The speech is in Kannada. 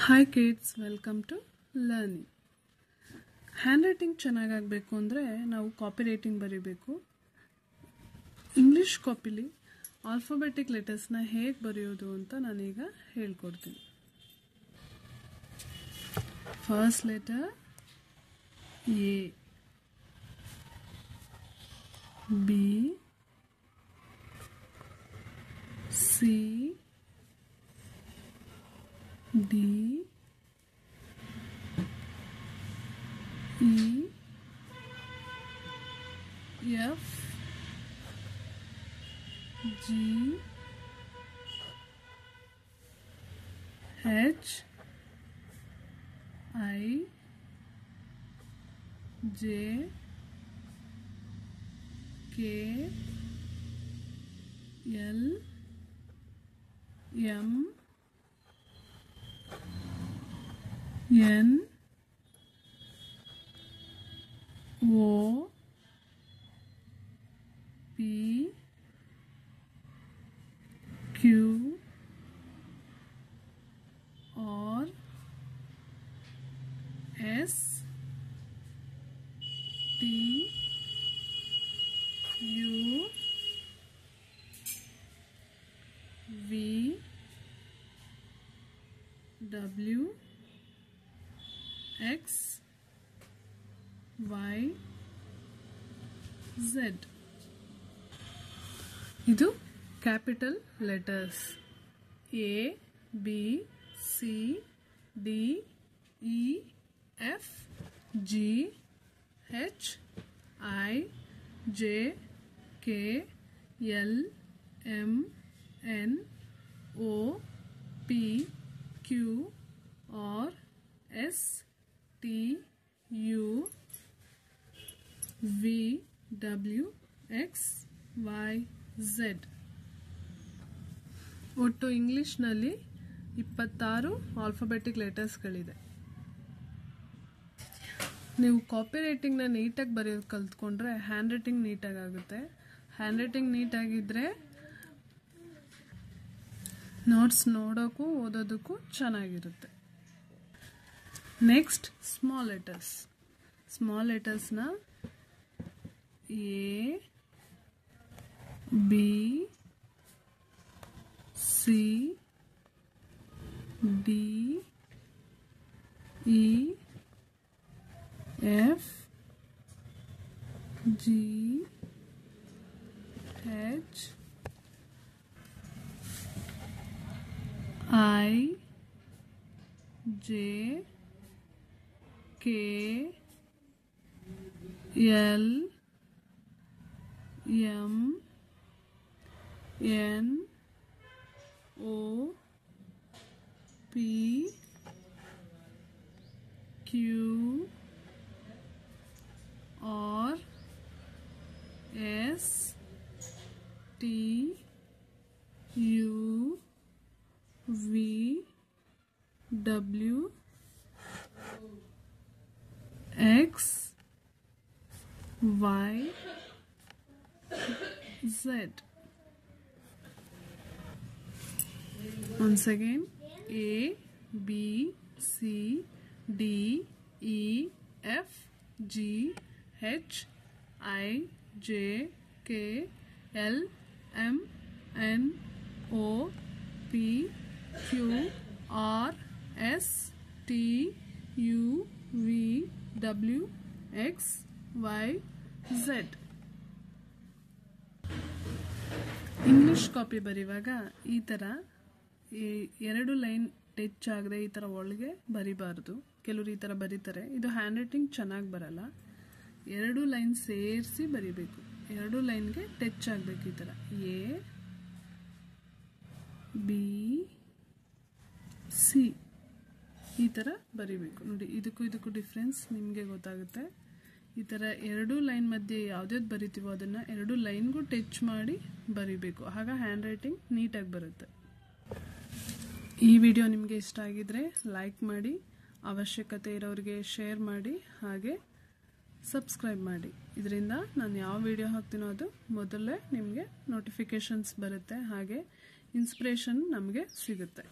Hi kids, welcome to learning. Handwriting ಚೆನ್ನಾಗಾಗಬೇಕು ಅಂದ್ರೆ ನಾವು ಕಾಪಿ ರೈಟಿಂಗ್ ಬರೀಬೇಕು. ಇಂಗ್ಲಿಷ್ ಕಾಪಿಲಿ ಆಲ್ಫಾಬೆಟಿಕ್ ಲೆಟರ್ಸ್ ನ ಹೇಗೆ ಬರೆಯೋದು ಅಂತ ನಾನು ಈಗ ಹೇಳ್ಕೊಡ್ತೀನಿ. First letter A, B, C, D, E, F, G, H, I, J, K, L, M, N, O, P, Q, R, S, T, U, V, W, X, Y, Z. ಇದು capital letters A, B, C, D, E, F, G, H, I, J, K, L, M, N, O, P, Q, R, S, T, U, V, W, X, Y, Z. ಒಟ್ಟು ಇಂಗ್ಲಿಷ್ನಲ್ಲಿ 26 ಆಲ್ಫಾಬೆಟಿಕ್ ಲೆಟರ್ಸ್ಗಳಿದೆ. ನೀವು ಕಾಪಿ ರೈಟಿಂಗ್ನ ನೀಟಾಗಿ ಬರೆಯೋದು ಕಲ್ತ್ಕೊಂಡ್ರೆ ಹ್ಯಾಂಡ್ ರೈಟಿಂಗ್ ನೀಟಾಗಿ ಆಗುತ್ತೆ. ಹ್ಯಾಂಡ್ ರೈಟಿಂಗ್ ನೀಟಾಗಿದ್ದರೆ ನೋಟ್ಸ್ ನೋಡೋಕ್ಕೂ ಓದೋದಕ್ಕೂ ಚೆನ್ನಾಗಿರುತ್ತೆ. Next small letters. ಸ್ಮಾಲ್ ಲೆಟರ್ಸ್ನ A, B, C, D, E, F, G, H, I, J, K, L, M, N, O, P, Q, R, S, T, U, V, W, X, Y, Z. Once again, A, B, C, D, E, F, G, H, I, J, K, L, M, N, O, P, Q, R, S, T, U, V, W, X, Y, Z. English copy ಬರೆಯುವಾಗ ಈ ಥರ ಎರಡು ಲೈನ್ ಟಚ್ ಆಗದೆ ಈ ಥರ ಒಳಗೆ ಬರಿಬಾರ್ದು. ಕೆಲವರು ಈ ಥರ ಬರೀತಾರೆ. ಇದು ಹ್ಯಾಂಡ್ ರೈಟಿಂಗ್ ಚೆನ್ನಾಗಿ ಬರಲ್ಲ. ಎರಡು ಲೈನ್ ಸೇರಿಸಿ ಬರಿಬೇಕು. ಎರಡು ಲೈನ್ಗೆ ಟಚ್ ಆಗಬೇಕು. ಈ ಥರ A, B, C ಈ ಥರ ಬರಿಬೇಕು. ನೋಡಿ, ಇದಕ್ಕೂ ಡಿಫ್ರೆನ್ಸ್ ನಿಮಗೆ ಗೊತ್ತಾಗುತ್ತೆ. ಈ ಥರ ಎರಡು ಲೈನ್ ಮಧ್ಯೆ ಯಾವ್ದು ಬರಿತೀವೋ ಅದನ್ನು ಎರಡು ಲೈನ್ಗೂ ಟಚ್ ಮಾಡಿ ಬರಿಬೇಕು. ಆಗ ಹ್ಯಾಂಡ್ ರೈಟಿಂಗ್ ನೀಟಾಗಿ ಬರುತ್ತೆ. ಈ ವಿಡಿಯೋ ನಿಮಗೆ ಇಷ್ಟ ಆಗಿದ್ರೆ ಲೈಕ್ ಮಾಡಿ, ಅವಶ್ಯಕತೆ ಇರೋರಿಗೆ ಶೇರ್ ಮಾಡಿ, ಹಾಗೆ ಸಬ್ಸ್ಕ್ರೈಬ್ ಮಾಡಿ. ಇದರಿಂದ ನಾನು ಯಾವ ವಿಡಿಯೋ ಹಾಕ್ತೀನೋ ಅದು ಮೊದಲೇ ನಿಮಗೆ ನೋಟಿಫಿಕೇಶನ್ಸ್ ಬರುತ್ತೆ, ಹಾಗೆ ಇನ್ಸ್ಪಿರೇಷನ್ ನಮಗೆ ಸಿಗುತ್ತೆ.